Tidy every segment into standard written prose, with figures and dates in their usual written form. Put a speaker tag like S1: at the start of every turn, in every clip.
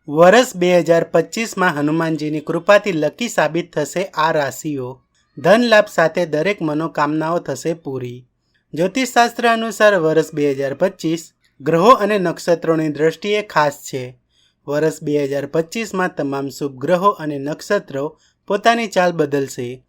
S1: વર્ષ 2025માં હનુમાનજીની કૃપાથી લકી સાબિત થશે આ રાશિઓ. ધન લાભ સાથે દરેક મનોકામનાઓ થશે પૂરી. જ્યોતિષશાસ્ત્ર અનુસાર વર્ષ 2025 ગ્રહો અને નક્ષત્રોની દ્રષ્ટિએ ખાસ છે. વર્ષ 2025માં તમામ શુભ ગ્રહો અને નક્ષત્રો પોતાની ચાલ બદલશે.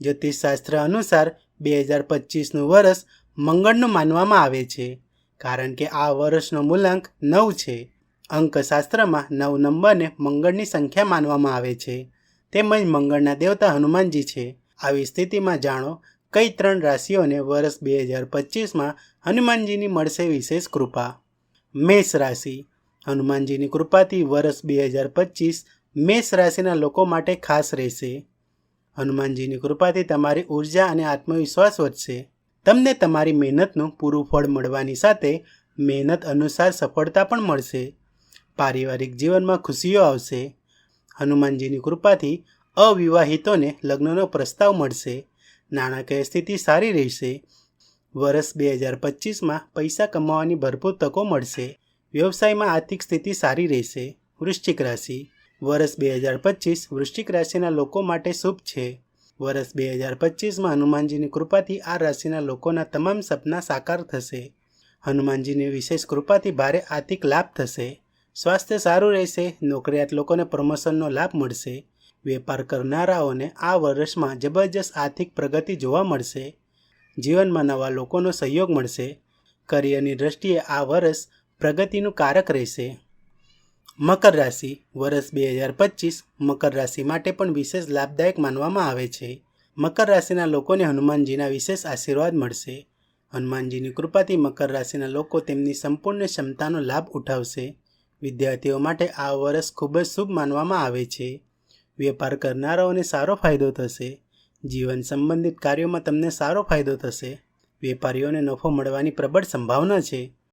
S1: જ્યોતિષશાસ્ત્ર અનુસાર 2025નું વર્ષ મંગળનું માનવામાં આવે છે, કારણ કે આ વર્ષનો મૂલાંક 9 છે. અંકશાસ્ત્રમાં 9 નંબરને મંગળની સંખ્યા માનવામાં આવે છે, તેમજ મંગળના દેવતા હનુમાનજી છે. આવી સ્થિતિમાં જાણો કઈ 3 રાશિઓને વર્ષ 2025માં હનુમાનજીની મળશે વિશેષ કૃપા. મેષ રાશિ. હનુમાનજીની કૃપાથી વર્ષ 2025 મેષ રાશિના લોકો માટે ખાસ રહેશે. હનુમાનજીની કૃપાથી તમારી ઉર્જા અને આત્મવિશ્વાસ વધશે. તમને તમારી મહેનતનું પૂરું ફળ મળવાની સાથે મહેનત અનુસાર સફળતા પણ મળશે. પારિવારિક જીવનમાં ખુશીઓ આવશે. હનુમાનજીની કૃપાથી અવિવાહિતોને લગ્નનો પ્રસ્તાવ મળશે. નાણાકીય સ્થિતિ સારી રહેશે. વર્ષ 2025માં પૈસા કમાવાની ભરપૂર તકો મળશે. વ્યવસાયમાં આર્થિક સ્થિતિ સારી રહેશે. વૃશ્ચિક રાશિ. વર્ષ 2025 વૃશ્ચિક રાશિના લોકો માટે શુભ છે. વર્ષ 2025માં હનુમાનજીની કૃપાથી આ રાશિના લોકોના તમામ સપના સાકાર થશે. હનુમાનજીની વિશેષ કૃપાથી ભારે આર્થિક લાભ થશે. સ્વાસ્થ્ય સારું રહેશે. નોકરિયાત લોકોને પ્રમોશનનો લાભ મળશે. વેપાર કરનારાઓને આ વર્ષમાં જબરજસ્ત આર્થિક પ્રગતિ જોવા મળશે. જીવનમાં નવા લોકોનો સહયોગ મળશે. કરિયરની દ્રષ્ટિએ આ વર્ષ પ્રગતિનું કારક રહેશે. મકર રાશિ. વર્ષ 2025 મકર રાશિ માટે પણ વિશેષ લાભદાયક માનવામાં આવે છે. મકર રાશિના લોકોને હનુમાનજીના વિશેષ આશીર્વાદ મળશે. હનુમાનજીની કૃપાથી મકર રાશિના લોકો તેમની સંપૂર્ણ ક્ષમતાનો લાભ ઉઠાવશે. વિદ્યાર્થીઓ માટે આ વર્ષ ખૂબ જ શુભ માનવામાં આવે છે. વેપાર કરનારાઓને સારો ફાયદો થશે. જીવન સંબંધિત કાર્યોમાં તમને સારો ફાયદો થશે. વેપારીઓને નફો મળવાની પ્રબળ સંભાવના છે.